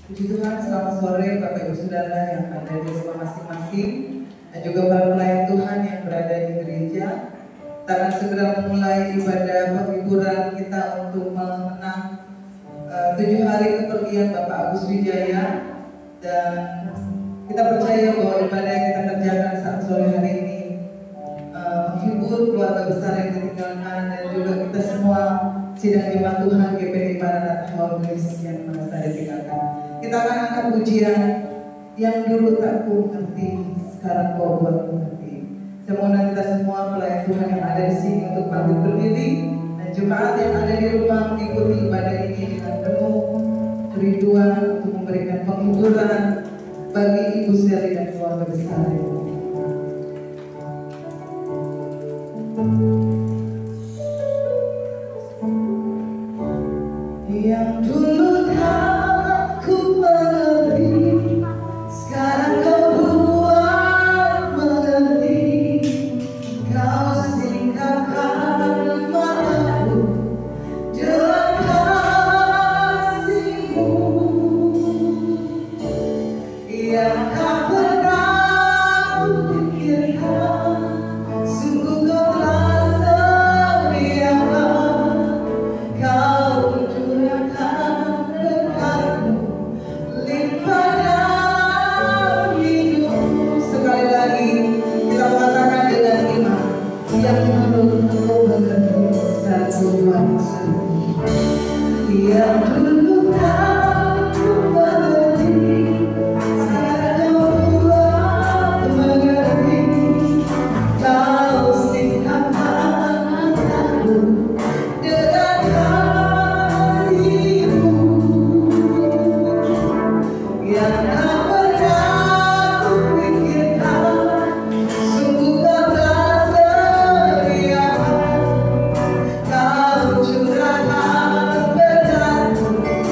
Puji Tuhan, selamat sore Bapak Ibu Saudara yang ada di rumah masing-masing dan juga para pelayan Tuhan yang berada di gereja. Kita akan segera memulai ibadah penghiburan kita untuk mengenang 7 hari kepergian Bapak Agus Wijaya, dan kita percaya bahwa ibadah yang kita kerjakan saat sore hari ini menghibur keluarga besar yang ditinggalkan, dan juga kita semua sidang jemaat Tuhan GPD Maranatha Hawaii yang merasa ditinggalkan. Kita akan angkat pujian yang dulu tak ku mengerti, sekarang kau buat mengerti. Saya mohon kita semua pelayan Tuhan yang ada di sini untuk bangkit berdiri, dan jemaat yang ada di rumah mengikuti ibadah ini dengan penuh kerinduan untuk memberikan penghiburan bagi Ibu Seri dan keluarga besar. Yang dulu tak ku mengerti, sekarang kau buat mengerti. Kau singkapkan mataku dalam kasih-Mu yang tak pernah ku pikirkan. Sungguh kau telah sediakan, kau curahkan berkat-Mu limpah dalam hidup. Sekali lagi kita mengatakan dengan iman, yang dulu kau mengerti, sekarang kau buat mengerti. Yang dulu tak ku mengerti, sekarang kau buat mengerti. Kau singkapkan mataku dengan kasih-Mu yang tak pernah ku pikirkan. Sungguh kau telah sediakan, kau curahkan berkat-Mu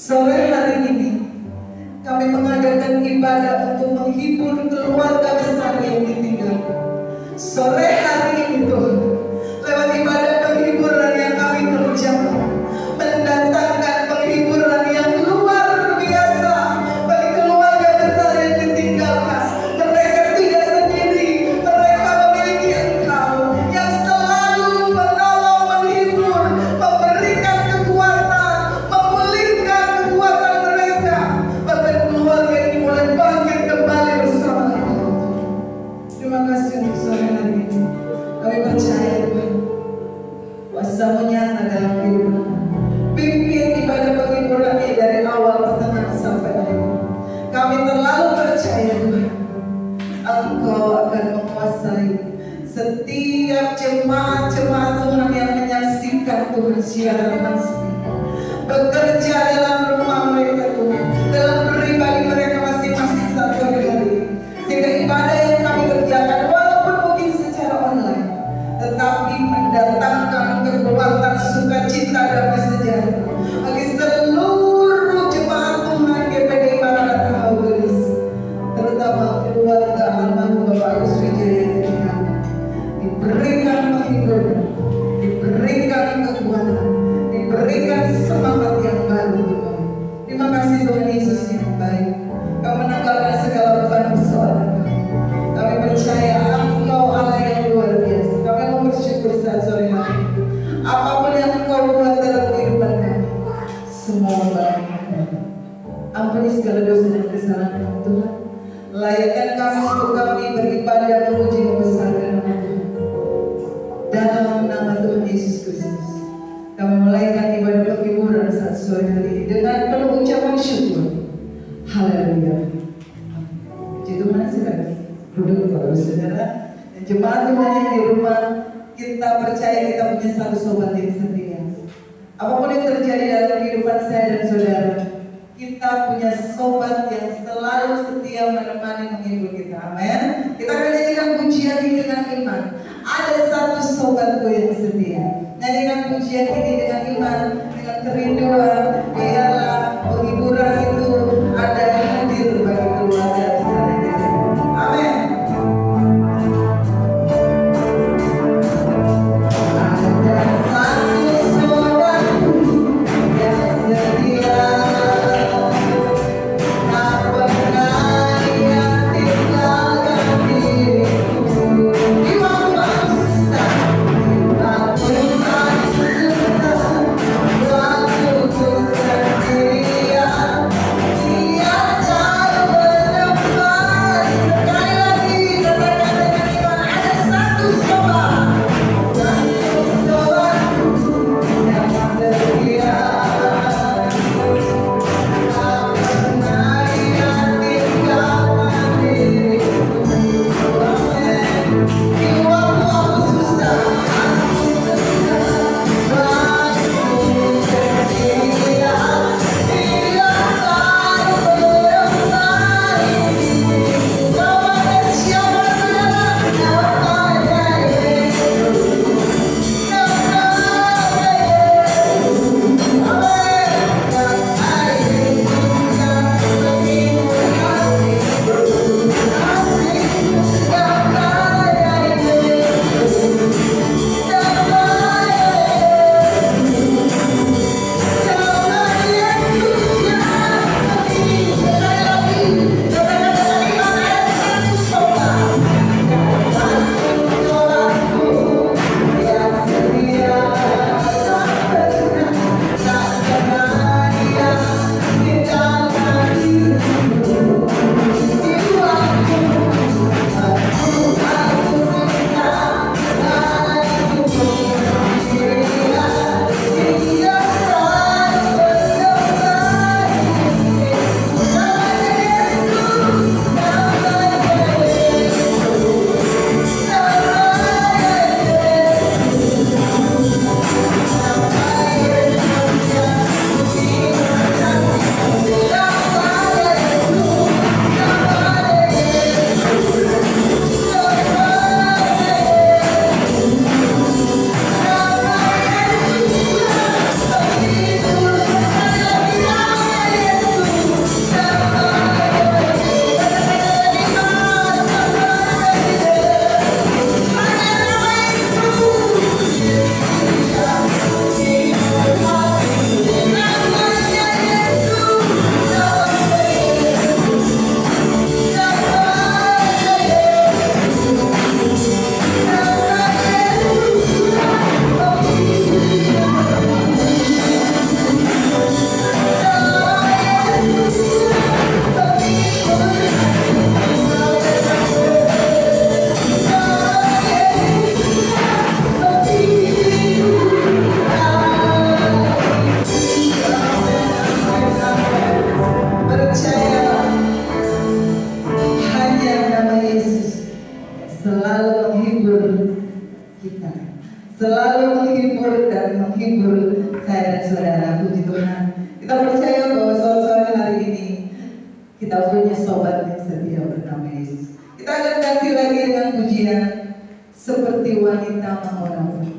Sore hari ini kami mengadakan ibadah untuk menghibur keluarga besar yang ditinggalkan. Sore hari ini Tuhan, lewat ibadah penghiburan yang kami kerjakan, mendatangkan penghiburan yang luar biasa bagi keluarga besar yang ditinggalkan. Mereka tidak sendiri, mereka memiliki Engkau yang selalu menolong, menghibur, memberikan kekuatan, memulihkan kekuatan mereka. Bahkan keluarga ini mulai bangkit kembali bersama Engkau. Terima kasih untuk sore hari ini. Kami percaya Tuhan, kuasa-Mu nyata dalam kehidupan. Pimpin ibadah penghiburan ini dari awal, pertengahan sampai akhir. Kami terlalu percaya Tuhan, Engkau akan menguasai setiap jemaat-jemaat Tuhan yang menyaksikan Tuhan siaran langsung. Bekerja dalam rumah mereka Tuhan, dalam pribadi mereka masing-masing satu hari. Sehingga ibadah yang kami kerjakan walaupun mungkin secara online, tetapi mendatangkan kekuatan sukacita damai sejahtera bagi seluruh jemaat Tuhan GPD Maranatha Haugelis, terutama keluarga almarhum Bapak Agus Wijaya Tengah. Diberikan penghiburan, diberikan kekuatan, diberikan semangat yang baru Tuhan. Terima kasih Tuhan Yesus yang baik. Kau menanggalkan segala beban persoalan kami. Kami percaya Engkau Allah yang luar biasa. Kami mau bersyukur saat sore hari ini. Apapun yang Engkau buat dalam kehidupan kami, semua baik. Ampuni segala dosa dan kesalahan kami Tuhan. Layakkan kami untuk kami beribadah, memuji, membesarkan nama Tuhan. Dalam nama Tuhan Yesus Kristus, kami mulaikan ibadah penghiburan saat sore hari ini dengan penuh ucapan syukur. Haleluya. Puji Tuhan, silakan duduk Bapak Saudara dan jemaat Tuhan yang di rumah. Kita percaya kita punya satu sobat yang setia. Apapun yang terjadi dalam kehidupan saya dan saudara, kita punya sobat yang selalu setia menemani menghibur kita. Amin. Kita akan nyanyikan pujian ini dengan iman. Ada satu sobatku yang setia. Nyanyikan pujian ini dengan iman, dengan kerinduan. Biarlah penghiburan itu ada yang hadir bagi keluarga besar kita. Amin. Ada satu sobatku yang setia, tak pernah ia tinggalkan diriku. Di waktu susah, tak pernah Kita punya sobat yang setia bernama Yesus. Kita akan ganti lagi dengan pujian Seperti Wanita Mengorapi.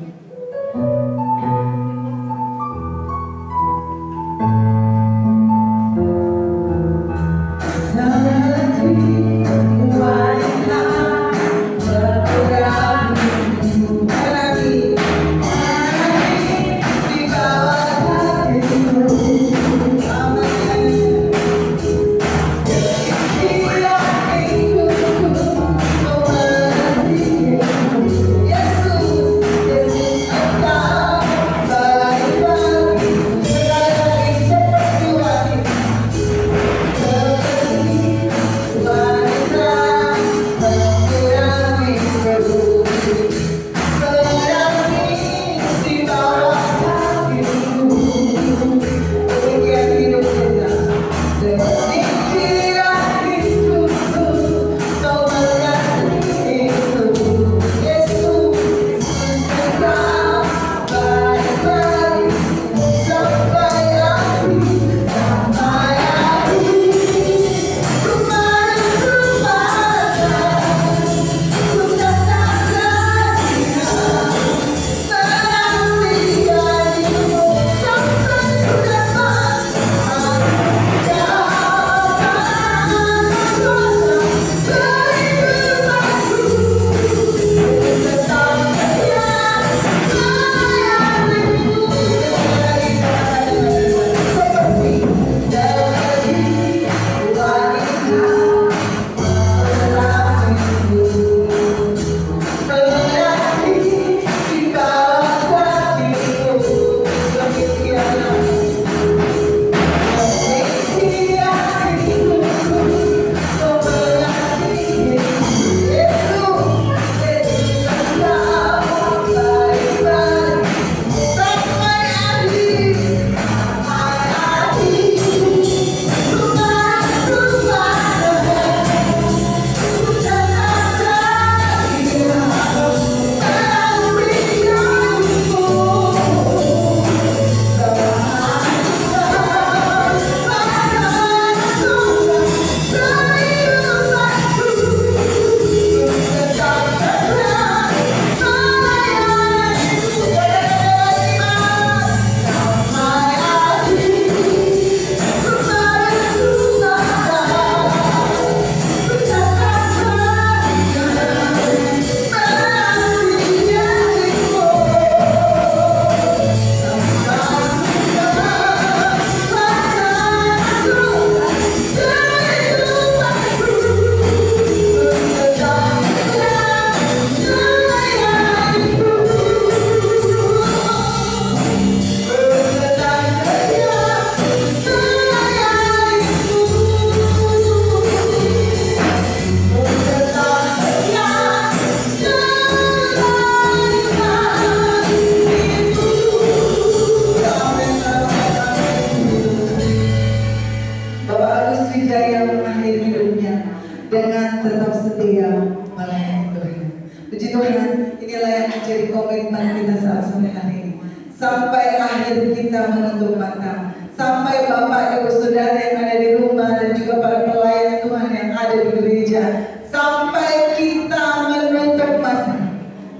Sampai akhir kita menutup mata, sampai Bapak Ibu Saudara yang ada di rumah dan juga para pelayan Tuhan yang ada di gereja, sampai kita menutup mata,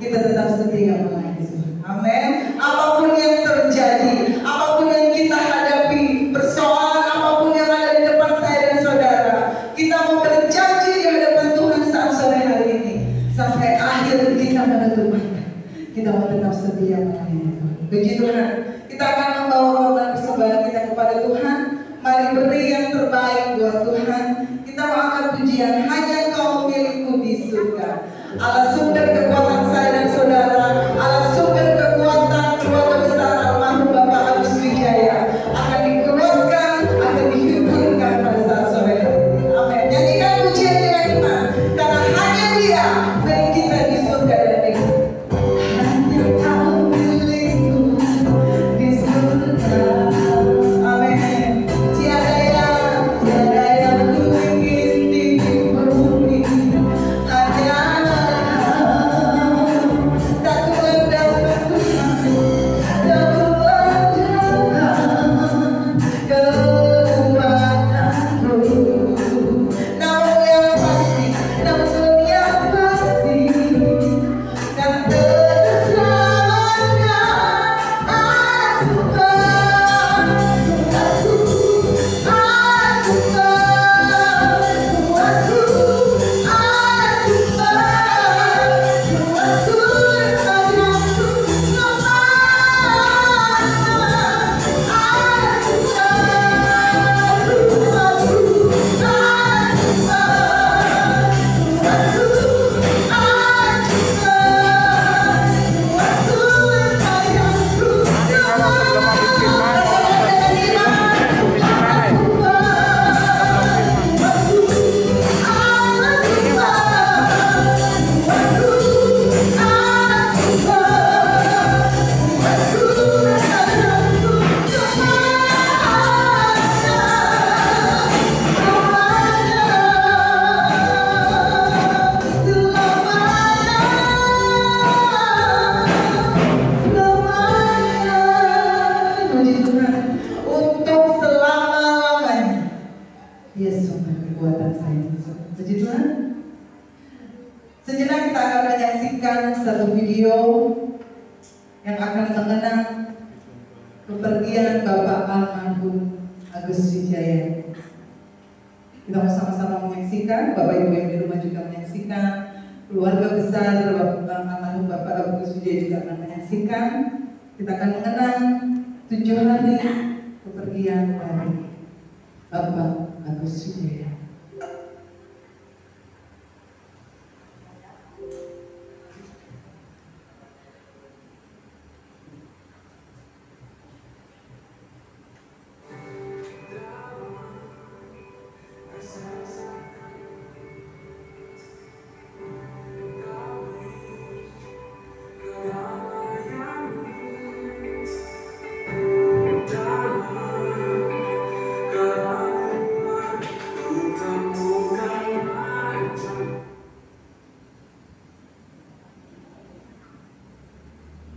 kita tetap setia melayani Tuhan. Amin. Apapun yang terjadi, apapun yang kita hadapi, persoalan apapun yang ada di depan saya dan saudara, kita mau berjanji di hadapan Tuhan saat sore hari ini, sampai akhir kita menutup mata, kita mau tetap setia melayani Tuhan. Puji Tuhan, kita akan membawa korban persembahan kita kepada Tuhan. Mari beri yang terbaik buat Tuhan. Kita mau angkat pujian, hanya Kau milikku di surga. Allah sumber kekuatan saya dan saudara, Allah sumber kekuatan keluarga besar almarhum Bapak Agus Wijaya akan dikuatkan, akan dihiburkan pada saat sore hari ini. Amin. Nyanyikan pujian dengan iman, karena hanya Dia milik kita di surga dan di bumi. Hanya Kau milikku di surga. Amin. Tiada yang ku ingin di bumi, hanya beliau yang akan mengenang kepergian Bapak almarhum Agus Wijaya. Kita mau sama-sama menyaksikan, Bapak Ibu yang di rumah juga menyaksikan, keluarga besar almarhum Bapak Agus Wijaya juga akan menyaksikan. Kita akan mengenang 7 hari kepergian dari Bapak Agus Wijaya.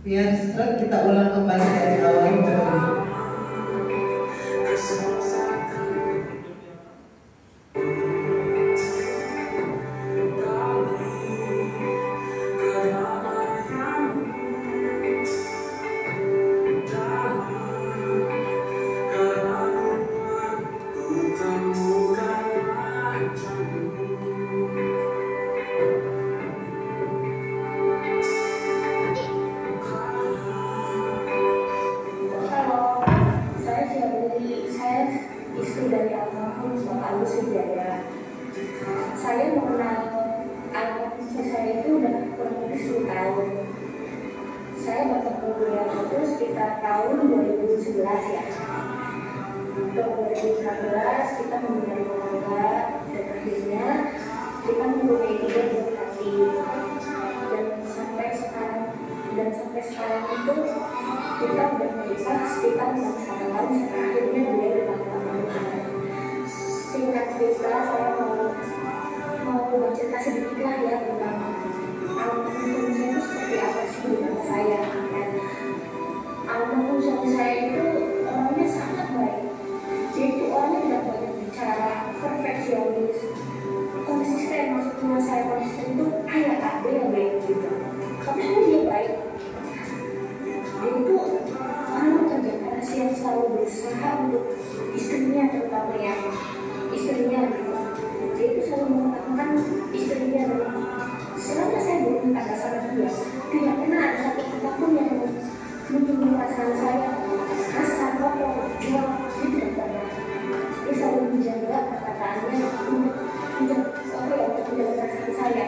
Biar kita ulang kembali dari awal. Istri dari almarhum Bapak Agus Wijaya. Saya mengenal almarhum saya itu udah kurang lebih 10 tahun. Saya bertemu beliau itu sekitar tahun 2011 ya. Tahun 2011 kita mempunyai keluarga dan akhirnya kita mempunyai ide berhati. Dan sampai sekarang itu kita udah menikah sekitar 6 tahun. Akhirnya beliau singkat cerita, saya mau bercerita sedikit lah ya tentang almarhum suami saya itu seperti apa sih di mata saya. Dan almarhum suami saya itu orangnya sangat baik. Dia itu orangnya tidak banyak bicara, perfeksionis, konsisten. Maksudnya saya konsisten itu kayak ada yang baik gitu. Tapi dia baik. Dia itu orang kerja keras yang selalu berusaha untuk istrinya, terutama ya istrinya gitu. Dia itu selalu mengatakan istrinya dan selama saya berumah tangga sama dia tidak pernah ada satu kata pun yang menyinggung perasaan saya, kasar, kotor, jual, dia tidak pernah. Dia selalu menjaga perkataannya untuk menjaga perasaan saya.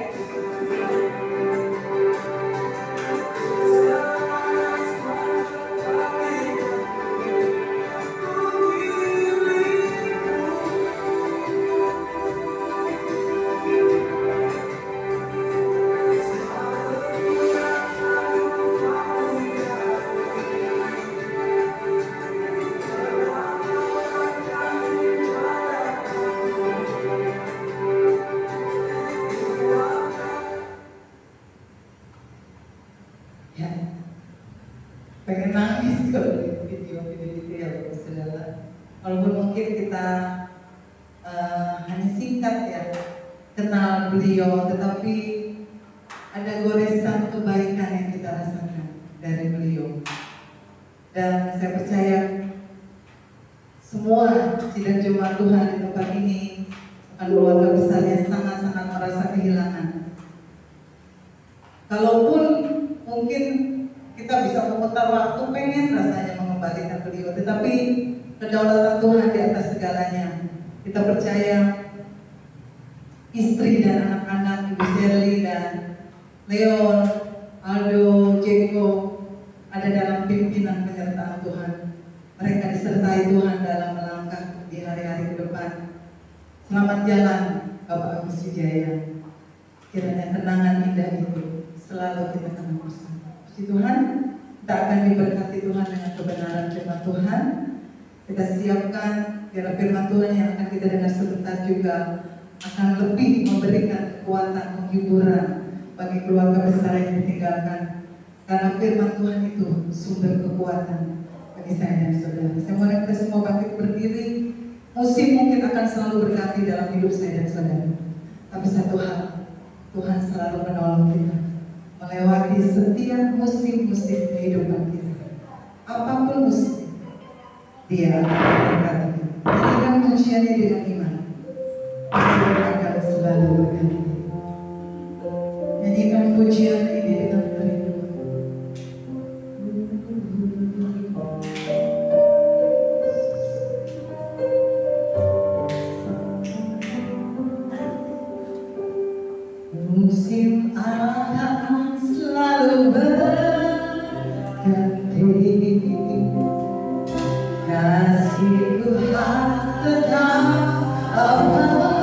Pengen nangis kalau lihat video-video itu ya Bapak Saudara. Walaupun mungkin kita hanya singkat ya kenal beliau, tetapi ada goresan kebaikan yang kita rasakan dari beliau. Dan saya percaya semua sidang jemaat Tuhan di tempat ini akan keluarga besar yang sangat-sangat merasa kehilangan. Kalaupun mungkin kita bisa memutar waktu, pengen rasanya mengembalikan beliau, tetapi kedaulatan Tuhan di atas segalanya. Kita percaya istri dan anak-anak Ibu Shirley dan Leon, Aldo, Jeko ada dalam pimpinan penyertaan Tuhan. Mereka disertai Tuhan dalam melangkah di hari-hari ke depan. Selamat jalan Bapak Agus Wijaya. Kiranya kenangan indah itu selalu kita kenang bersama. Puji Tuhan, kita akan diberkati Tuhan dengan kebenaran firman Tuhan. Kita siapkan biar firman Tuhan yang akan kita dengar sebentar juga akan lebih memberikan kekuatan, penghiburan bagi keluarga besar yang ditinggalkan. Karena firman Tuhan itu sumber kekuatan bagi saya dan saudara. Saya mohon kita semua bangkit berdiri. Musim mungkin akan selalu berganti dalam hidup saya dan saudara. Tapi satu hal, Tuhan selalu menolong kita melewati setiap musim-musim kehidupan kita. Apapun musim, Dia akan memberkati kita. Nyanyikan pujiannya dengan iman. Musim akan selalu berganti. Nyanyikan pujian ini dengan kerinduan. Musim akan selalu berganti, kasih Tuhan tetap abadi.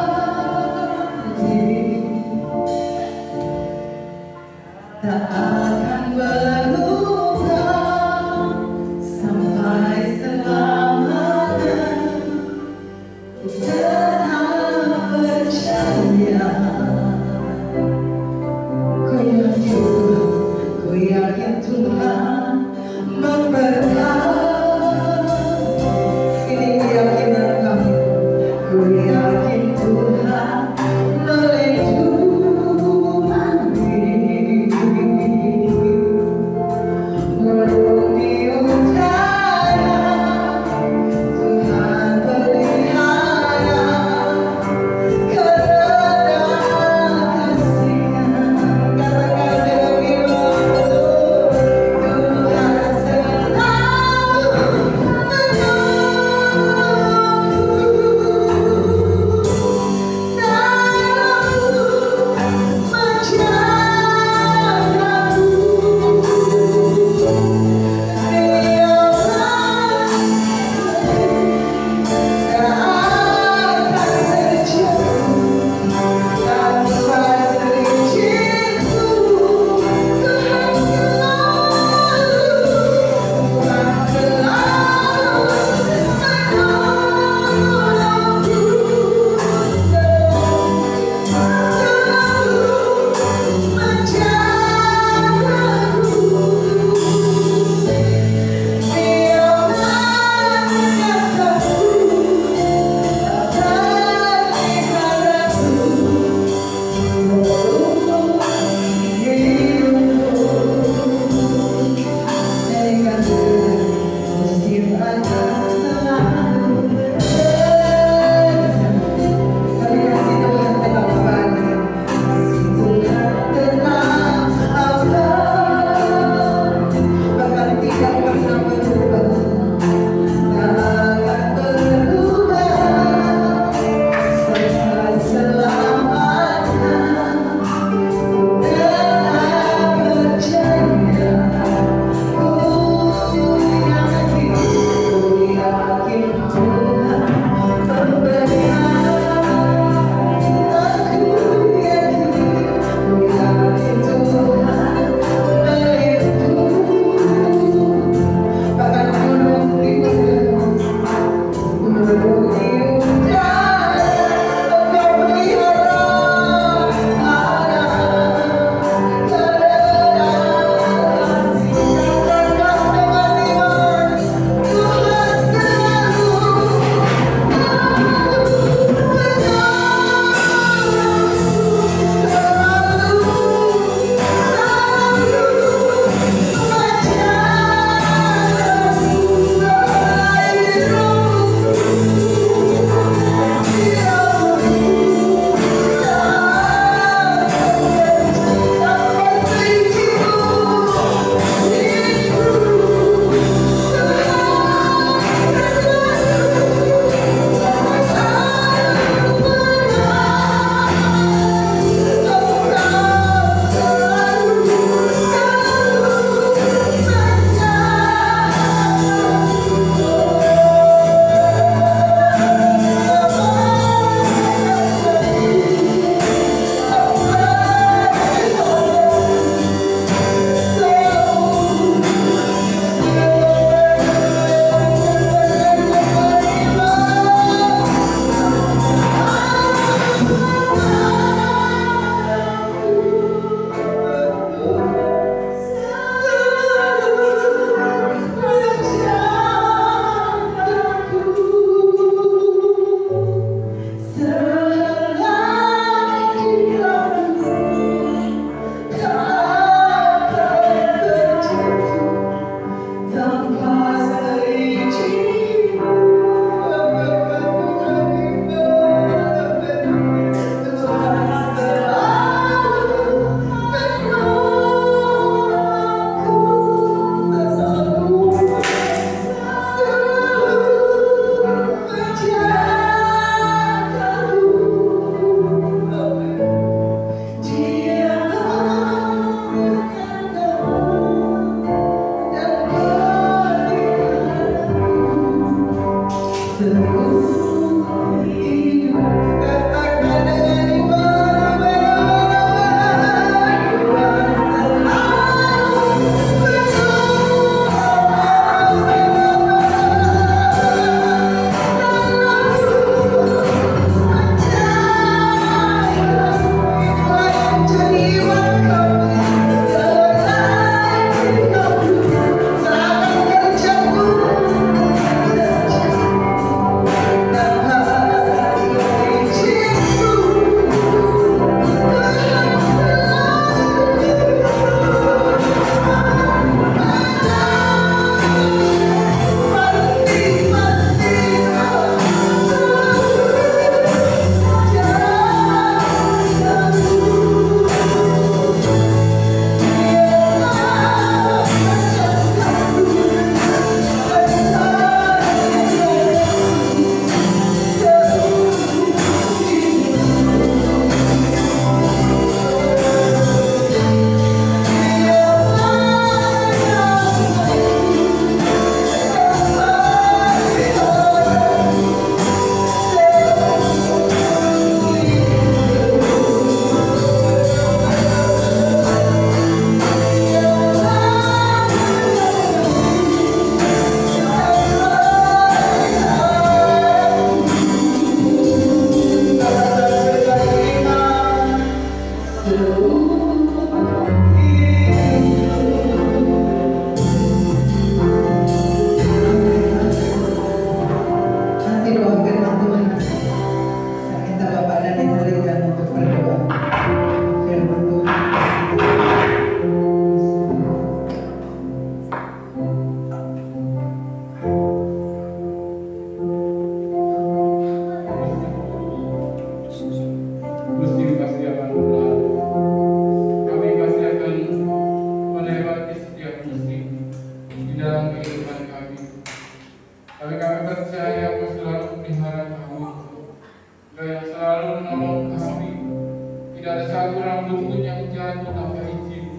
Tidak ada satu rambut pun yang jatuh tanpa izin.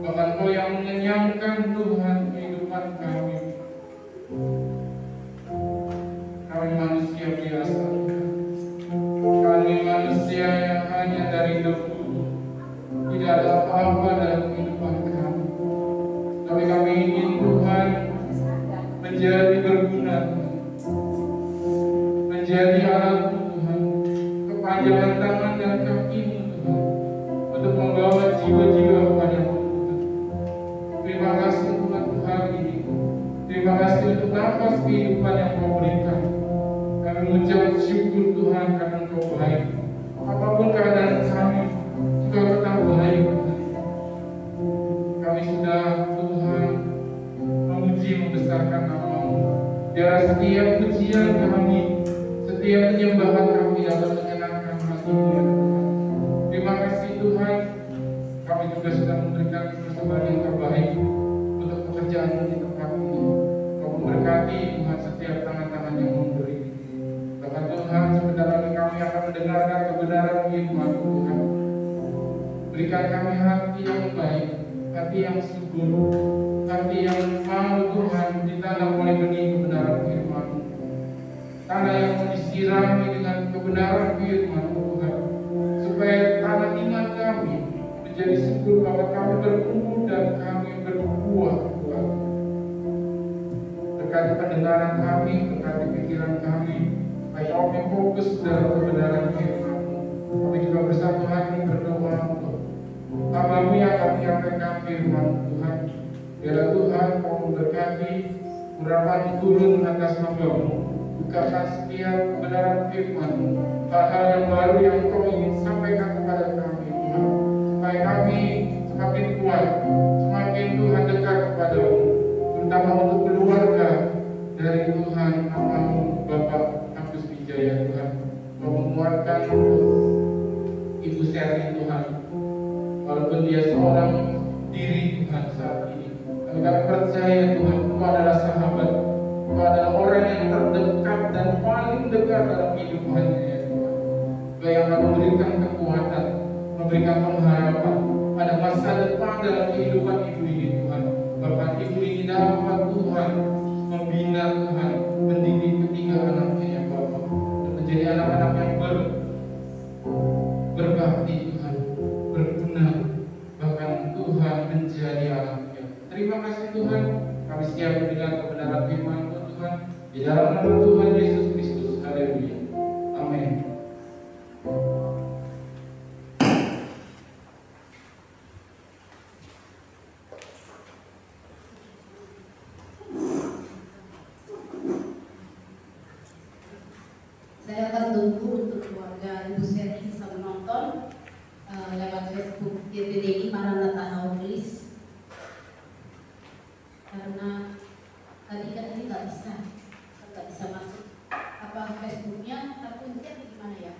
Bahkan Kau yang mengenyangkan Tuhan kehidupan kami. Kami manusia biasa. Kami manusia yang hanya dari debu. Tidak ada apa-apa dalam kehidupan kami. Tapi kami ingin Tuhan menjadi berguna, menjadi alat-Mu Tuhan, kepanjangan tangan dan kaki-Mu Tuhan, untuk membawa jiwa-jiwa kepada-Mu Tuhan. Terima kasih Tuhan untuk hari ini. Terima kasih untuk nafas kehidupan yang Kau berikan. Kami mengucap syukur Tuhan karena Kau baik. Apapun keadaan kami, Kau tetap baik. Kami sudah Tuhan memuji membesarkan nama-Mu. Biar setiap pujian kami, setiap penyembahan kami dapat menyenangkan hati-Mu ya Tuhan. Terima kasih Tuhan. Kami juga sudah memberikan persembahan yang terbaik untuk pekerjaan-Mu di tempat ini. Kau memberkati Tuhan setiap tangan-tangan yang memberi. Bahkan Tuhan, sebentar lagi kami akan mendengarkan kebenaran firman Tuhan. Berikan kami hati yang baik, hati yang subur, hati yang mau Tuhan ditanam oleh benih kebenaran firman Tuhan. Tanah yang mau disirami dengan kebenaran firman Tuhan, supaya tanah iman kami menjadi subur bahwa kami bertumbuh dan kami berbuah Tuhan. Berkati pendengaran kami, berkati pikiran kami, supaya kami fokus dalam kebenaran firman-Mu. Kami juga bersatu hati berdoa untuk hamba-Mu yang akan menyampaikan firman Tuhan. Biarlah Tuhan Kau memberkati, urapan turun atas hamba-Mu. Bukakan setiap kebenaran firman-Mu, hal-hal yang baru yang Kau ingin sampaikan kepada kami Tuhan, supaya kami semakin kuat, semakin Tuhan dekat kepada-Mu, terutama untuk keluarga dari Tuhan nama-Mu Bapak Agus Wijaya Tuhan. Kau menguatkan Ibu Sherly Tuhan, walaupun dia seorang diri Tuhan saat ini, kami percaya Tuhan Kau adalah sahabat, Kau adalah orang yang terdekat dan paling dekat dalam kehidupannya ya Tuhan. Kau yang akan memberikan kekuatan, memberikan pengharapan, ada masa depan dalam kehidupan ibu ini Tuhan. Bahkan ibu ini dapat Tuhan membina Tuhan, mendidik ketiga anaknya ya Bapak, dan menjadi anak-anak yang berbakti Tuhan, berguna, bahkan Tuhan menjadi anaknya. Terima kasih Tuhan, kami siap mendengar kebenaran firman-Mu Tuhan, di dalam nama Tuhan Yesus Kristus. Haleluya. Amin. Saya akan tunggu untuk keluarga Ibu Sherly bisa menonton lewat Facebook GPDI Maranatha Haulis, karena tadi kan ini nggak bisa masuk apa Facebooknya, tapi mungkin gimana ya?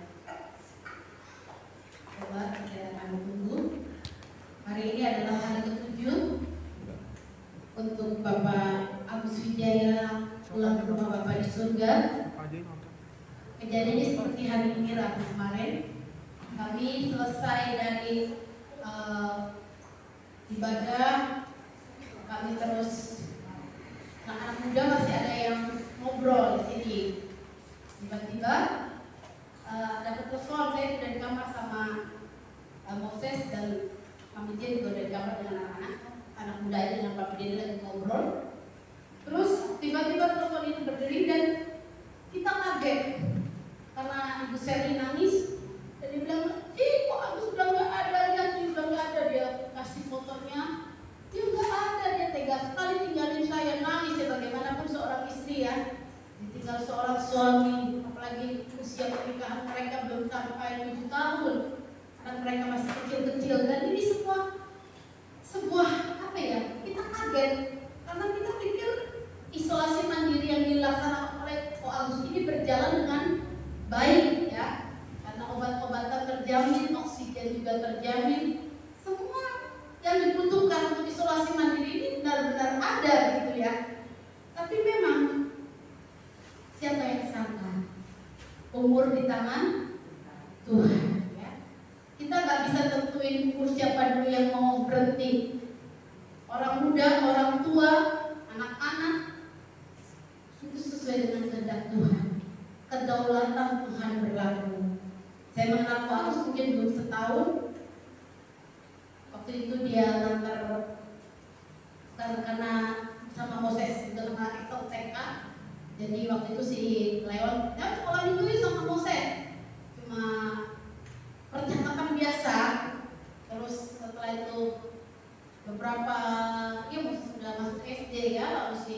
Coba saya akan tunggu. Hari ini adalah hari ke-7 untuk Bapak Agus Wijaya pulang ke rumah Bapak di surga. Kejadiannya seperti hari ini Rabu kemarin, kami selesai dari ibadah, kami terus anak muda masih ada yang ngobrol di sini. Tiba-tiba dapat telepon, saya dari kamar sama Moses dan kami dia juga dari kamar dengan anak muda itu dengan Pak Bidin lagi ngobrol. Terus tiba-tiba telepon itu berdiri dan kita kaget karena Ibu Sherly nangis dan dia bilang, kok Agus udah nggak ada, dia udah nggak ada, dia kasih fotonya, dia nggak ada, dia tega sekali tinggalin saya, nangis ya, bagaimanapun seorang istri ya, ditinggal seorang suami, apalagi usia pernikahan mereka belum sampai 7 tahun, dan mereka masih kecil-kecil, dan ini sebuah apa ya, kita kaget karena kita pikir isolasi mandiri yang dilaksanakan oleh Ko Agus ini berjalan dengan baik ya, karena obat-obatan terjamin, oksigen juga terjamin, semua yang dibutuhkan untuk isolasi mandiri ini benar-benar ada gitu ya. Tapi memang siapa yang sangka umur di tangan Tuhan ya. Kita nggak bisa tentuin umur siapa dulu yang mau berhenti. Orang muda, orang tua, anak-anak, itu sesuai dengan kehendak Tuhan. Kedaulatan Tuhan berlaku. Saya mengenal Paulus mungkin belum setahun. Waktu itu dia ngantar karena sama Moses itu sama Excel TK. Jadi waktu itu si Leon, ya sekolah minggu sama Moses. Cuma percakapan biasa. Terus setelah itu beberapa, ya sudah masuk SD ya, lalu si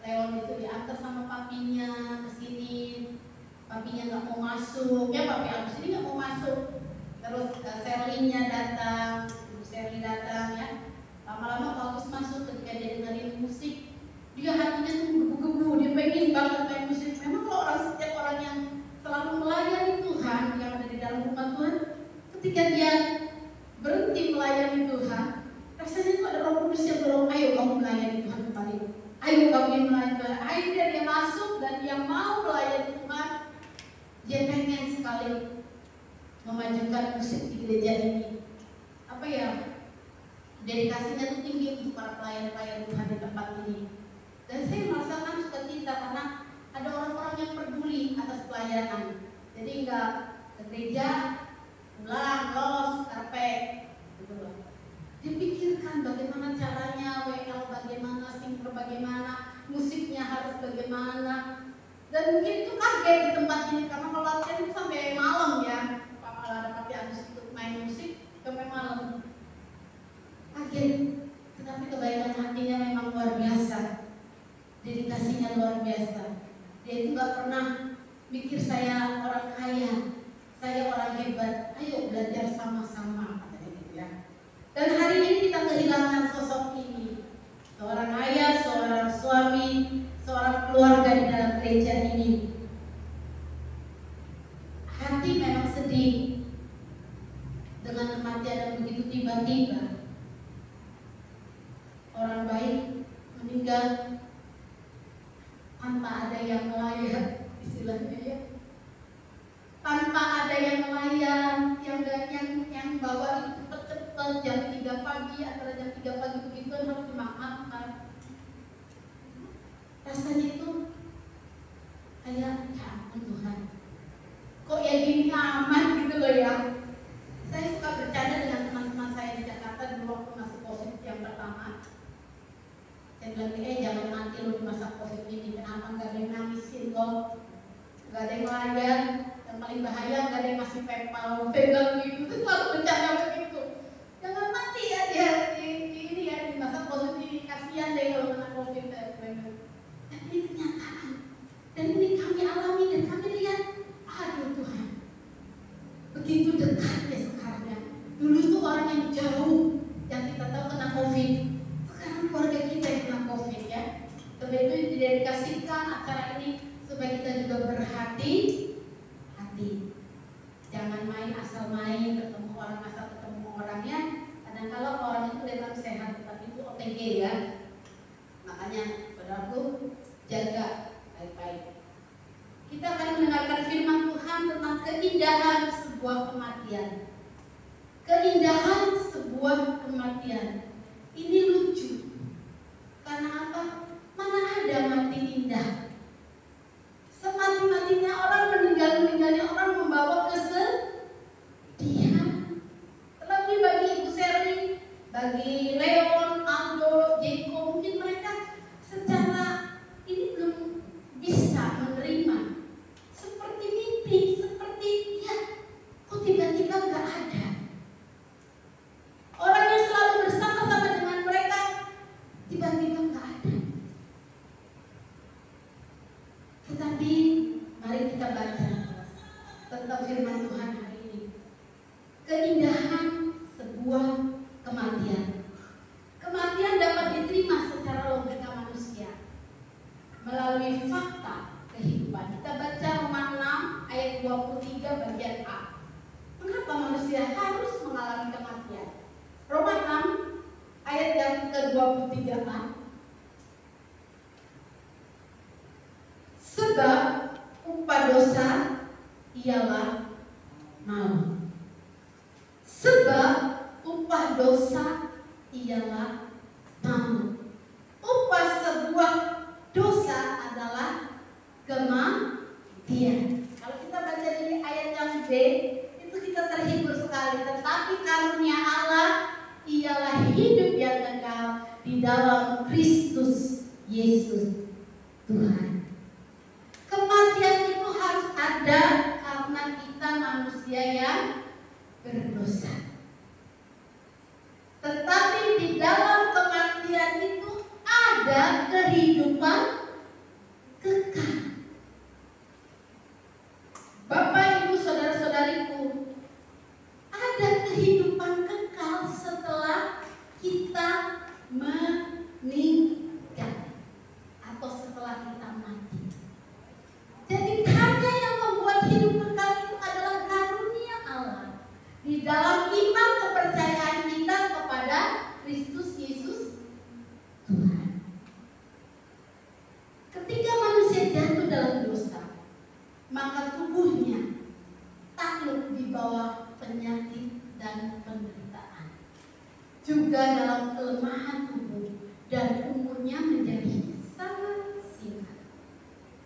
Leon itu diantar sama papinya ke sini. Papinya nggak mau masuk, ya papi Agus ini nggak mau masuk. Terus Sherly-nya datang, Ibu Sherly datang ya. Lama-lama Agus masuk ketika dia dengerin musik, dia hatinya tuh bergebu-gebu, dia pengen banget main musik. Memang kalau setiap orang yang selalu melayani Tuhan, yang ada di dalam rumah Tuhan, ketika dia berhenti melayani Tuhan, rasanya itu ada Roh Kudus yang dorong, ayo kamu melayani Tuhan kembali. Ayo kamu melayani Tuhan. Akhirnya dia masuk dan dia mau melayani Tuhan. Dia pengen sekali memajukan musik di gereja ini. Apa ya? Dedikasinya itu tinggi untuk para pelayan-pelayan Tuhan di tempat ini. Dan saya merasakan sukacita karena ada orang-orang yang peduli atas pelayanan. Jadi enggak ke gereja, pulang, los, karpet, gitu loh. Dipikirkan bagaimana caranya, WL bagaimana, sinkro bagaimana, musiknya harus bagaimana. Dan mungkin itu kaget di tempat ini karena kalau latihan itu sampai malam ya. Kalau ada papi Agus ikut main musik sampai malam. Kaget, tetapi kebaikan hatinya memang luar biasa. Dedikasinya luar biasa. Dia itu gak pernah mikir saya orang kaya, saya orang hebat. Ayo belajar sama-sama, katanya gitu ya. Dan hari ini kita kehilangan sosok ini. Seorang ayah, seorang suami, seorang keluarga di dalam gereja ini. Hati memang sedih dengan kematian yang begitu tiba-tiba. Orang baik meninggal tanpa ada yang melayan, istilahnya ya. Tanpa ada yang melayan, yang bawa itu cepet-cepet jam 3 pagi, antara jam 3 pagi begitu harus dimakamkan. Rasanya itu kayak ya ampun Tuhan, kok ya gini aman gitu loh ya. Saya suka bercanda dengan teman-teman saya di Jakarta dulu waktu masuk COVID yang pertama. Saya bilang, jangan mati lo di masa COVID ini. Kenapa nggak ada yang nangisin lo, nggak ada yang layan, yang paling bahaya nggak ada yang masih PayPal, pegang gitu. Itu selalu bercanda begitu. Jangan mati ya ini ya di masa COVID ini, kasihan deh kalau kena COVID. Dan ini kenyataan. Dan ini kami alami dan kami lihat, aduh Tuhan, begitu dekatnya sekarang ya. Dulu tuh orang yang jauh, yang kita tahu kena COVID. Sekarang keluarga kita yang kena COVID ya. Sebab itu didedikasikan acara ini supaya kita juga berhati-hati. Jangan main asal main, ketemu orang asal ketemu orangnya. Kadang-kadang orang itu memang sehat, tapi itu OTG ya. Makanya saudaraku, jaga baik-baik. Kita akan mendengarkan firman Tuhan tentang keindahan sebuah kematian. Keindahan sebuah kematian. Ini lucu. Karena apa? Mana ada mati indah? Semati-matinya orang, meninggalnya orang membawa kesedihan. Terlebih bagi Ibu Sherly, bagi Leon, Aldo, Jeko, mungkin mereka secara ini belum bisa menerima. Seperti mimpi, seperti ya, kok tiba-tiba nggak ada. Orang yang selalu bersama-sama dengan mereka tiba-tiba nggak ada. Tetapi mari kita baca tentang firman Tuhan hari ini. Keindahan sebuah kematian. Kematian dapat diterima secara logika manusia melalui fakta kehidupan. Kita baca Roma 6 ayat 23 bagian A. Mengapa manusia harus mengalami kematian? Roma 6 ayat yang ke-23a. Sebab upah dosa ialah maut. Sebab upah dosa ialah maut. Upah sebuah dosa adalah kematian. Kalau kita baca di ayat yang B, itu kita terhibur sekali. Tetapi karunia Allah ialah hidup yang kekal di dalam Kristus Yesus Tuhan. Kematian itu harus ada karena kita manusia yang berdosa. Tetapi di dalam kematian itu ada kehidupan kekal. Bapak, Ibu, saudara-saudariku, ada kehidupan kekal setelah kita meninggal atau setelah kita mati. Jadi hanya yang membuat hidup kekal itu adalah karunia Allah di dalam iman kepercayaan kita kepada Kristus Yesus Tuhan. Ketika manusia jatuh dalam dosa, maka tubuhnya takluk di bawah penyakit dan penderitaan. Juga dalam kelemahan tubuh dan umurnya menjadi sangat singkat.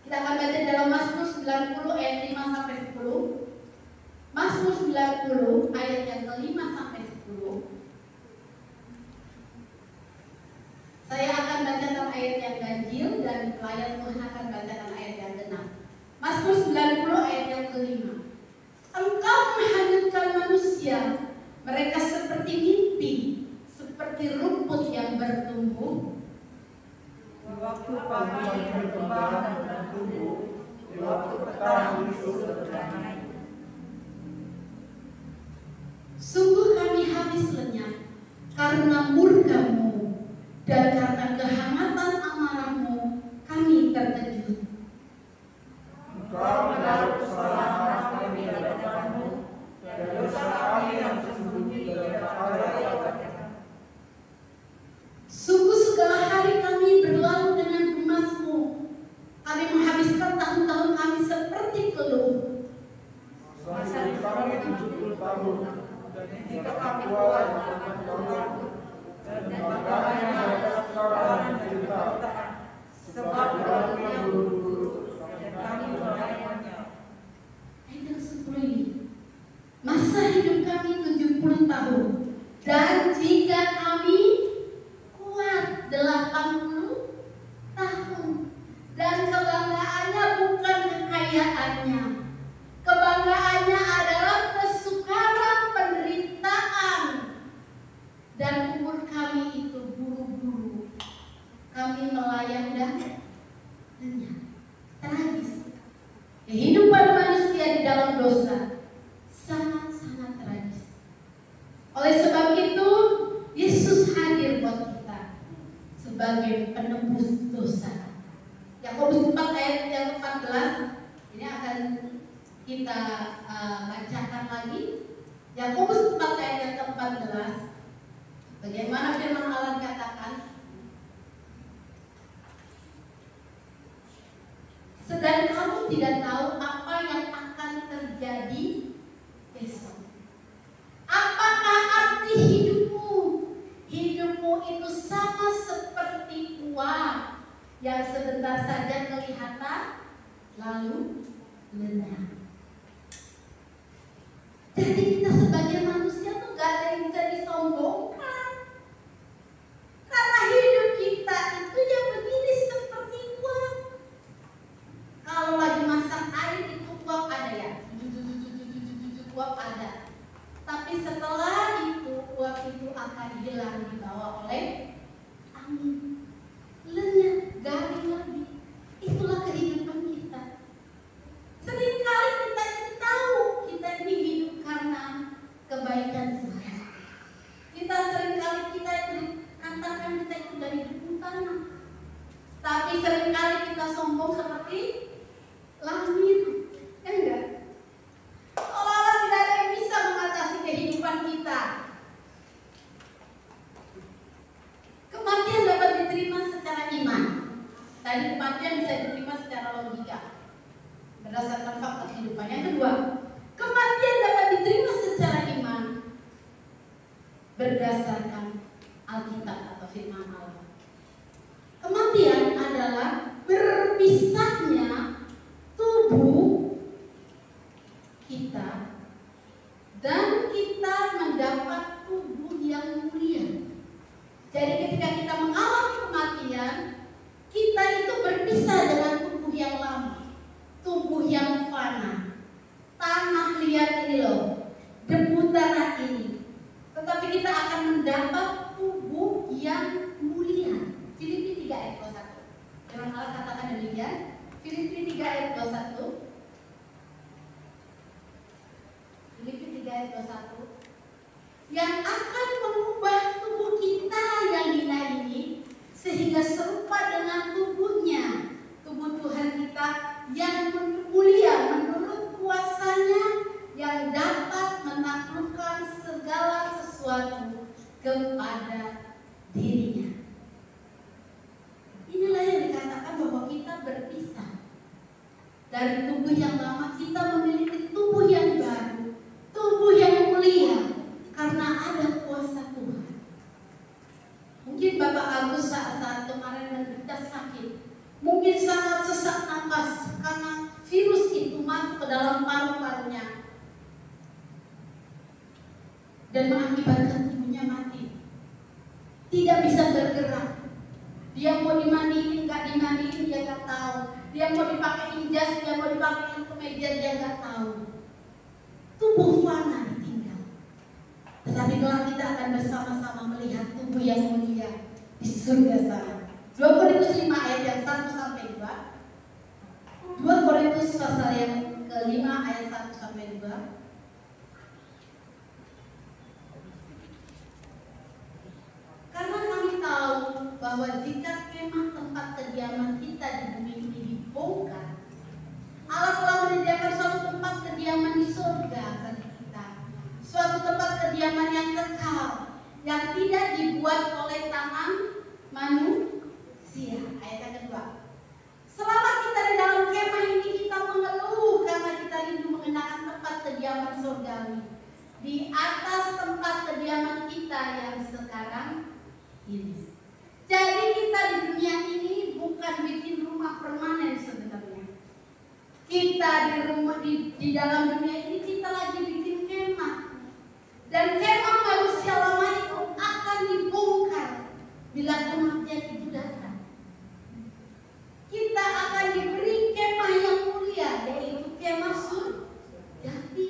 Kita akan baca dalam Mazmur 90 ayat 5 sampai 10. Mazmur 90 ayat yang ke-5 sampai 10. Saya akan bacakan ayat yang ganjil dan pelayan Tuhan akan bacakan ayat yang genap. Mazmur 90 ayat yang ke-5. Engkau menghanyutkan manusia, mereka seperti mimpi, seperti rumput yang bertumbuh. Di waktu pagi berkembang dan tumbuh, di waktu petang berdamai. Sungguh kami habis lenyap karena murka-Mu, dan karena kehangatan amarah-Mu kami terkejut. Engkau menaruh kesalahan kami di hadapan-Mu, dan dosa kami yang tersembunyi di hadapan-Mu. Sungguh segala hari kami berlalu dengan emas-Mu. Kami menghabiskan tahun-tahun kami seperti keluh. Masa hidup kami 70 tahun, dan ketika kami tua dan tahun, dan makanya mereka sekarang menderita, sebab kami yang buru-buru, dan kami melayannya. Ayat yang 10 ini. Masa hidup kami 70 tahun, dan jika kami kuat 80 tahun, dan kebanggaannya bukan kekayaannya. Kebanggaannya adalah kesukaran penderitaan, dan umur kami itu buru-buru. Kami melayang dan lenyap. Tragis. Kehidupan manusia di dalam dosa sangat-sangat tragis. Oleh sebab itu, Yesus hadir buat kita sebagai penebus dosa. Yakobus 4 ayat yang 14 ini akan kita bacakan lagi. Yakobus 4 ayat yang ke-14. Bagaimana firman Allah katakan? Sedang kamu tidak tahu apa yang akan terjadi besok. Apakah arti hidupmu? Hidupmu itu sama seperti uang yang sebentar saja kelihatan lalu lenyap. Jadi kita sebagai manusia tuh gak ada yang bisa disombongkan. Karena hidup kita itu yang begini seperti uap. Kalau lagi masak air itu uap ada ya, uap ada. Tapi setelah itu uap itu akan hilang dibawa oleh angin. Lenyap, garing lagi. Itulah kehidupan kita. Seringkali kita ini tahu kita ini hidup karena kebaikan Tuhan. Kita seringkali kita itu katakan kita itu dari debu tanah. Tapi seringkali kita sombong seperti langit. Enggak. Seolah-olah tidak ada yang bisa mengatasi kehidupan kita. Kematian dapat diterima secara iman. Tadi kematian bisa diterima secara logika berdasarkan fakta kehidupan. Yang kedua, kematian dapat diterima secara iman kita dan kita mendapat tubuh yang mulia. Jadi ketika kita mengalami kematian, kita itu berpisah dengan tubuh yang lama, tubuh yang fana, tanah liat ini loh, debu tanah ini. Tetapi kita akan mendapat tubuh yang mulia. Filipi 3 ayat 21. Firman Allah katakan demikian. Filipi 3 ayat 21. Filipi 3 ayat 21. Yang akan mengubah tubuh kita yang hina ini sehingga serupa dengan tubuhnya, tubuh Tuhan kita yang mulia menurut kuasanya yang dapat menaklukkan segala sesuatu kepada dirinya. Inilah yang dikatakan bahwa kita berpisah dari tubuh yang lama, kita memiliki tubuh yang baru, tubuh yang mulia karena ada kuasa Tuhan. Mungkin Bapak Agus saat kemarin menderita sakit, mungkin sangat sesak napas karena virus itu masuk ke dalam paru-parunya dan mengakibatkan tubuhnya mati, tidak bisa bergerak. Dia mau dimandiin, nggak dimandiin, dia nggak tahu. Dia mau dipakai jas, dia mau dipakai kemeja, dia nggak tahu. Tubuh fana ditinggal. Tetapi kelak kita akan bersama-sama melihat tubuh yang mulia di surga sana. 2 Korintus 5 ayat yang 1 sampai 2. 2 Korintus pasal yang ke-5 ayat 1 sampai 2. Karena kami tahu bahwa jika kemah tempat kediaman kita di bumi ini dibongkar, Allah telah menyediakan suatu tempat kediaman di surga bagi kita, suatu tempat kediaman yang kekal, yang tidak dibuat oleh tangan manusia. Ayat yang kedua. Selama kita di dalam kemah ini, kita mengeluh karena kita rindu mengenakan tempat kediaman surgawi di atas tempat kediaman kita yang sekarang ini. Jadi kita di dunia ini bukan bikin rumah permanen sebenarnya. Kita di dalam dunia ini kita lagi bikin kemah. Dan kemah manusia lama itu akan dibongkar bila kematian itu datang. Kita akan diberi kemah yang mulia, yaitu kemah surgawi,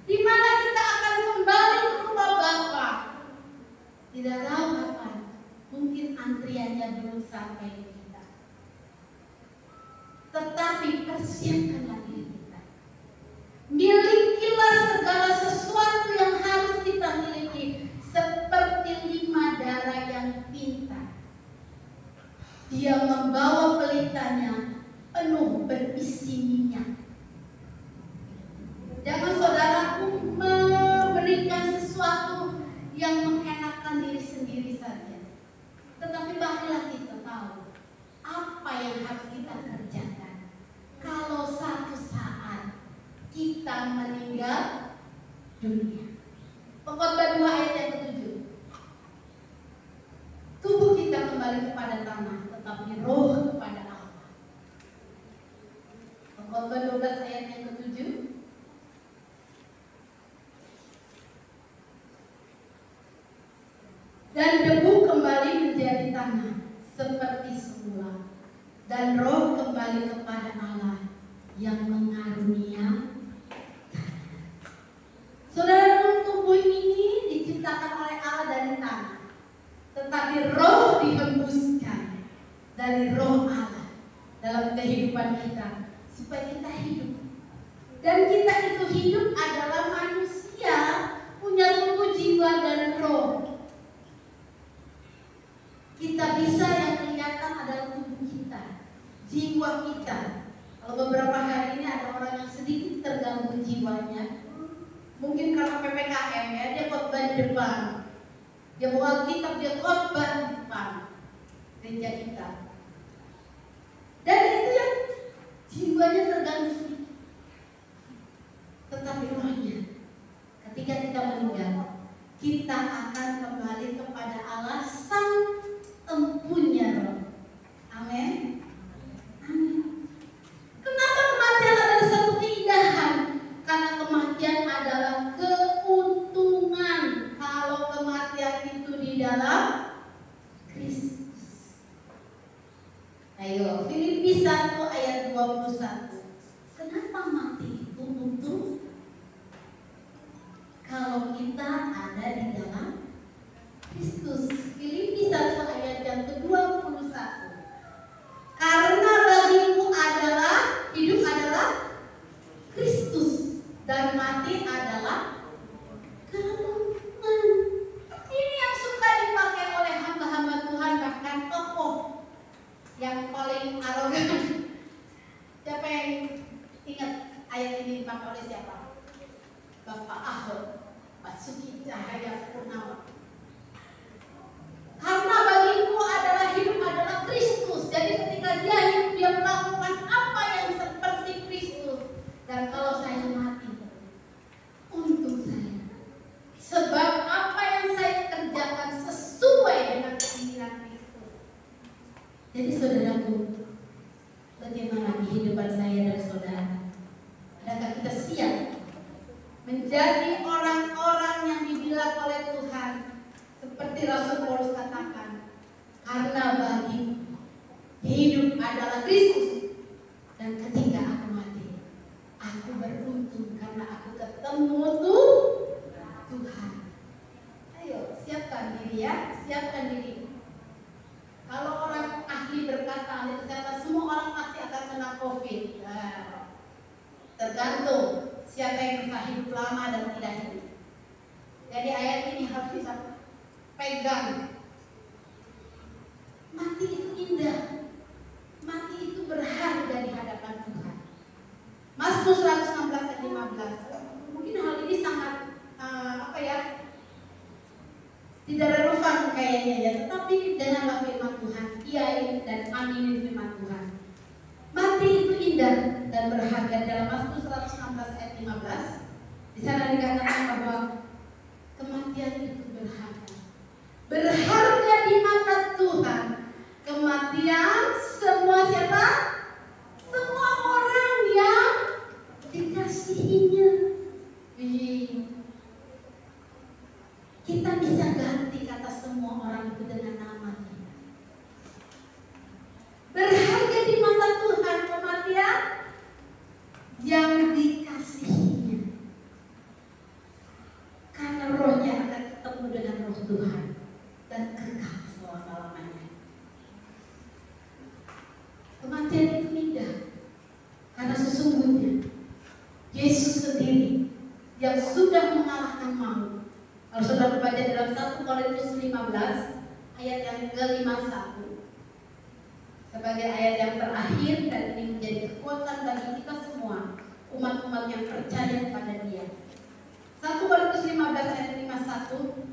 di mana kita akan kembali ke rumah Bapa. Tidak tahu kapan, mungkin antriannya belum sampai di kita. Tetapi persiapkanlah diri kita. Milikilah segala sesuatu yang harus kita miliki, seperti 5 darah yang pintar. Dia membawa pelitanya penuh berisi minyak. Jangan saudaraku memberikan sesuatu yang mengenakan diri sendiri saja. Tetapi marilah kita tahu apa yang harus kita kerjakan kalau satu saat kita meninggal dunia. Pengkhotbah 2 ayat yang ke-7. Tubuh kita kembali kepada tanah, tetapi roh kepada Allah. Pengkhotbah 12 ayat yang ke-7. Dan debu kembali menjadi tanah seperti semula, dan roh kembali kepada Allah yang mengarunia tanah. Saudara, tubuh ini diciptakan oleh Allah dari tanah, tetapi roh dihembuskan dari roh Allah dalam kehidupan kita supaya kita hidup. Dan kita itu hidup adalah manusia, punya tubuh, jiwa, dan roh. Kita bisa yang kelihatan adalah tubuh kita, jiwa kita. Kalau beberapa hari ini ada orang yang sedikit terganggu jiwanya, mungkin karena PPKM ya, dia khotbah di depan, dia bawa kitab, dia khotbah di depan gereja kita. Dan itu yang jiwanya terganggu sedikit. Tetapi rohnya, ketika kita meninggal, kita akan kembali kepada Allah sang empunya roh. Amin. Amin. Kenapa kematian adalah satu keindahan? dan mati adalah kelemahan. Ini yang suka dipakai oleh hamba-hamba Tuhan, bahkan tokoh yang paling arogan. Siapa yang ingat ayat ini dipakai oleh siapa? Bapak Ahok, Basuki Cahayapurnama. Karena bagiku adalah hidup adalah Kristus. Jadi ketika dia hidup, dia melakukan apa yang seperti Kristus. Dan kalau saya mati, untung saya. Sebab apa yang saya kerjakan sesuai dengan keinginan Kristus. Jadi saudaraku, bagaimana kehidupan saya dan saudara? Adakah kita siap menjadi orang-orang yang dibilang oleh Tuhan seperti Rasul Paulus katakan, karena bagi hidup adalah Kristus, dan ketika aku mati, aku beruntung karena aku ketemu Tuhan. Ayo siapkan diri ya, siapkan diri. Kalau orang ahli berkata, ahli kesehatan, semua orang pasti akan kena COVID. Tergantung siapa yang bisa hidup lama dan tidak hidup. Jadi ayat ini harus bisa pegang. Mati itu indah, mati itu berharga di hadapan Tuhan. Mazmur 116 ayat 15. Mungkin hal ini sangat tidak relevan kayaknya ya, tetapi dengarlah firman Tuhan, iain dan aminin firman Tuhan. Mati itu indah dan berharga. Dalam Mazmur 116 ayat 15, di sana dikatakan bahwa kematian itu berharga. Berharga di mata Tuhan. Kematian semua siapa? Semua orang yang dikasihinya. Kita bisa ganti kata semua orang itu dengan nama kita. Berharga di mata Tuhan kematian yang dikasihinya. Karena rohnya akan ketemu dengan roh Tuhan dan kekal selama-lamanya. Kematian itu indah karena sesungguhnya Yesus sendiri yang sudah mengalahkan maut. Kalau saudara baca dalam 1 Korintus 15 ayat yang ke-51 sebagai ayat yang terakhir, dan ini menjadi kekuatan bagi kita semua umat-umat yang percaya pada Dia. 1 Korintus 15 ayat 51,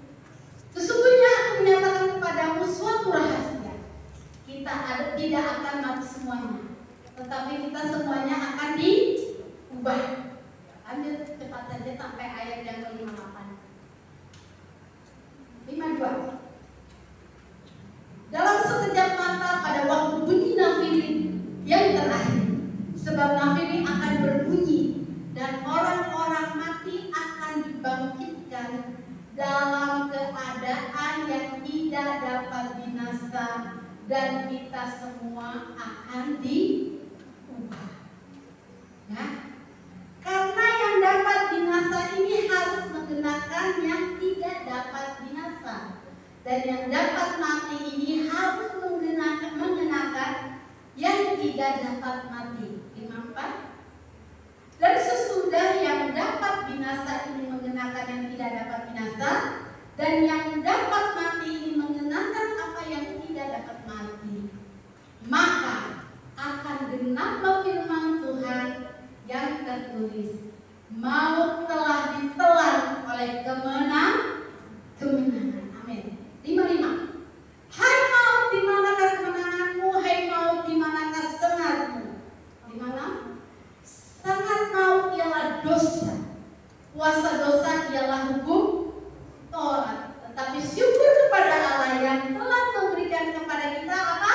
sesungguhnya aku menyatakan kepadamu suatu rahasia, kita tidak akan mati semuanya, tetapi kita semuanya akan diubah. Lanjut cepat saja sampai ayat yang ke-58. 52. Dalam sekejap mata pada waktu bunyi nafiri yang terakhir, sebab nafiri akan berbunyi dan orang-orang mati akan dibangkitkan dalam keadaan yang tidak dapat binasa, dan kita semua akan diubah. Nah, karena yang dapat binasa ini harus menggunakan yang tidak dapat binasa, dan yang dapat mati ini harus mengenakan yang tidak dapat mati. 54. Dan sesudah yang dapat binasa ini mengenakan yang tidak dapat binasa, dan yang dapat mati ini mengenakan apa yang tidak dapat mati, maka akan genap firman Tuhan yang tertulis, maut telah ditelan oleh kemenangan. Amin. 55. Hai maut, di manakah kemenanganmu? Hai maut, di manakah sengatmu? 56. Sangat maut ialah dosa, kuasa dosa ialah hukum Taurat. Tetapi syukur kepada Allah yang telah memberikan kepada kita apa?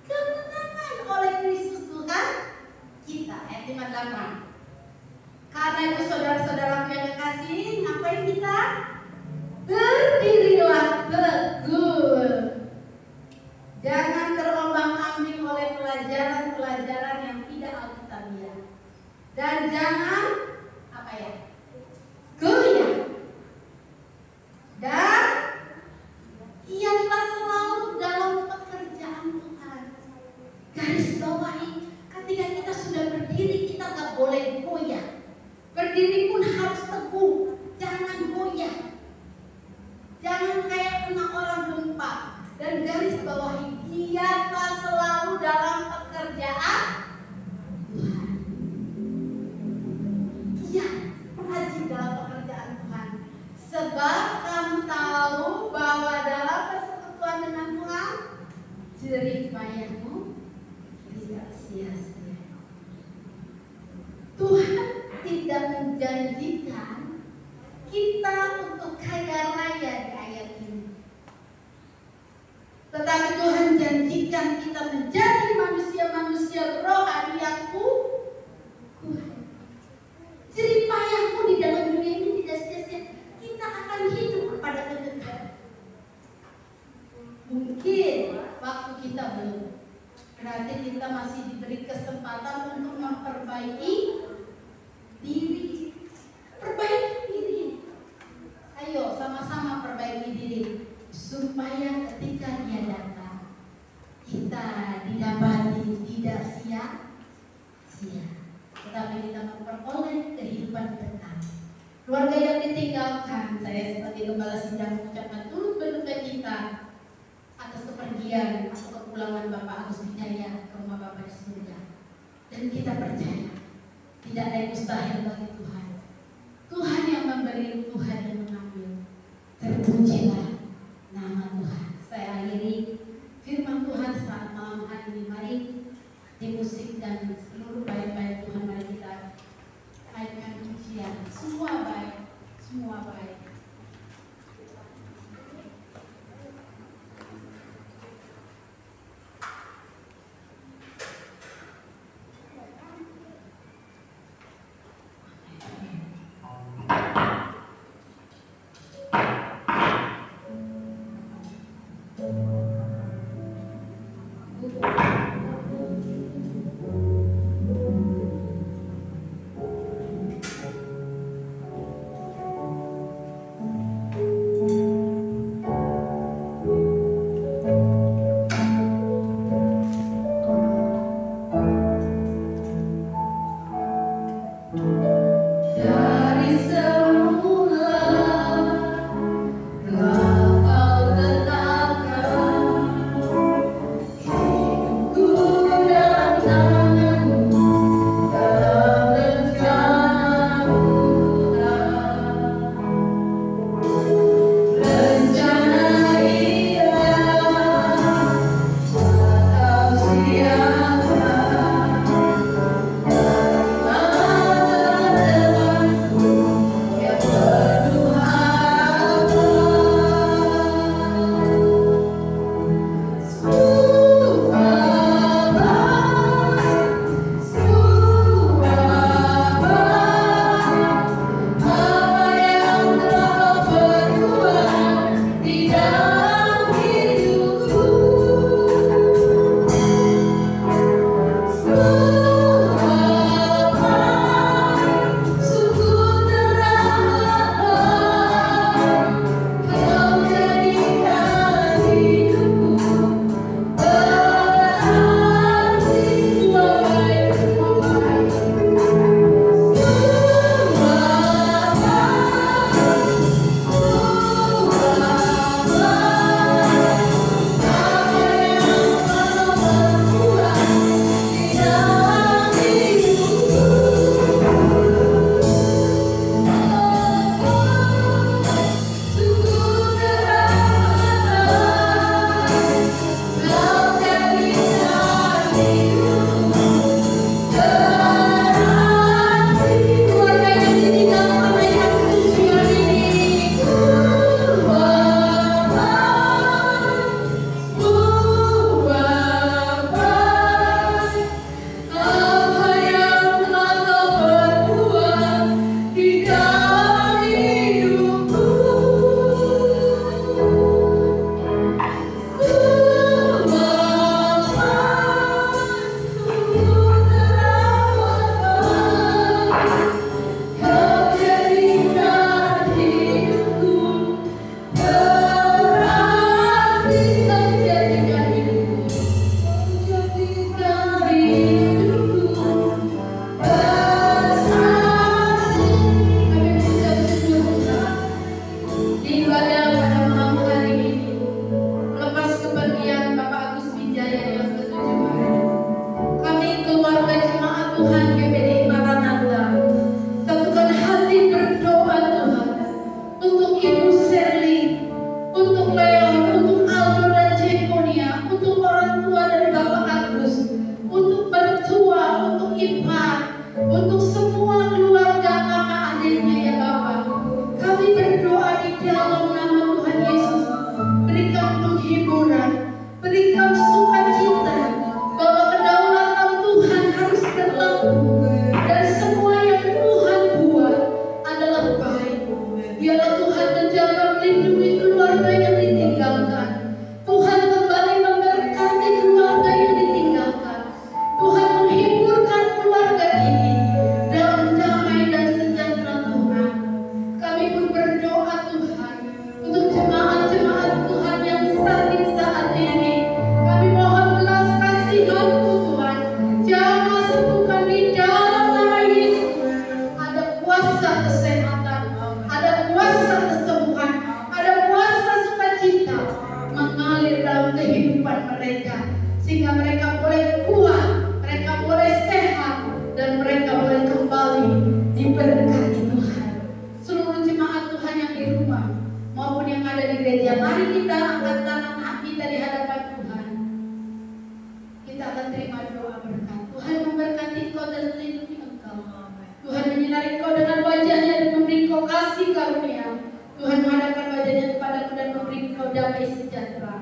Kemenangan oleh Kristus Tuhan kita. Ayat 58. Karena itu saudara-saudaraku yang kekasih, ngapain kita? Berdirilah teguh. Jangan terombang-ambing oleh pelajaran-pelajaran yang tidak alkitabiah. Dan jangan goyah. Dan ialah selalu dalam pekerjaan Tuhan. Garis bawahi, ketika kita sudah berdiri, kita gak boleh goyah. Berdiri teguh, jangan goyah, jangan kayak kena orang gempa. Dan garis bawahi, giatlah selalu dalam pekerjaan Tuhan. Giat, rajin dalam pekerjaan Tuhan. Sebab kamu tahu bahwa dalam persekutuan dengan Tuhan, jerih payahmu tidak sia-sia. Tuhan tidak menjanjikan kita untuk kaya raya di ayat ini. Tetapi Tuhan janjikan kita menjadi manusia-manusia rohani yang kuat. Jerih payahmu di dalam dunia ini tidak sia-sia. Kita akan hidup kepada kebenaran. Mungkin waktu kita belum. Berarti kita masih diberi kesempatan untuk memperbaiki diri. Perbaiki diri. Ayo sama-sama perbaiki diri. Supaya ketika Dia datang, kita didapati tidak sia-sia, tetapi kita memperoleh kehidupan kekal. Keluarga yang ditinggalkan, saya sebagai Gembala Sidang mengucapkan turut berduka cita atas kepergian atau kepulangan Bapak Agus Wijaya ke rumah Bapak di surga. Dan kita percaya tidak ada yang mustahil bagi Tuhan. Tuhan yang memberi, Tuhan yang mengambil. Terpujilah nama Tuhan. Saya akhiri firman Tuhan saat malam hari ini. Mari di musik dan seluruh baik-baik Tuhan, mari kita naikkan pujian. Semua baik, semua baik. kesehatan, ada kuasa kesembuhan, ada kuasa sukacita mengalir dalam kehidupan mereka, sehingga mereka boleh kuat, mereka boleh sehat, dan mereka boleh kembali diberkati Tuhan. Seluruh jemaat Tuhan yang di rumah maupun yang ada di gereja, mari kita angkat tangan kita di hadapan Tuhan. Kita akan terima doa berkat. Tuhan memberkati engkau dan melindungi engkau. Tuhan menyinari engkau dengan wajahnya dan memberi engkau kasih karunia. Tuhan menghadapkan wajahnya kepadamu dan memberi engkau damai sejahtera.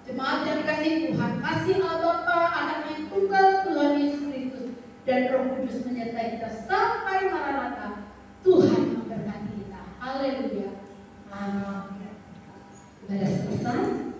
Jemaat yang dikasihi Tuhan, kasih Allah Bapa, Anak yang tunggal, Tuhan Yesus Kristus dan Roh Kudus menyertai kita sampai Maranatha. Tuhan memberkati kita. Haleluya. Amin. Ibadah selesai.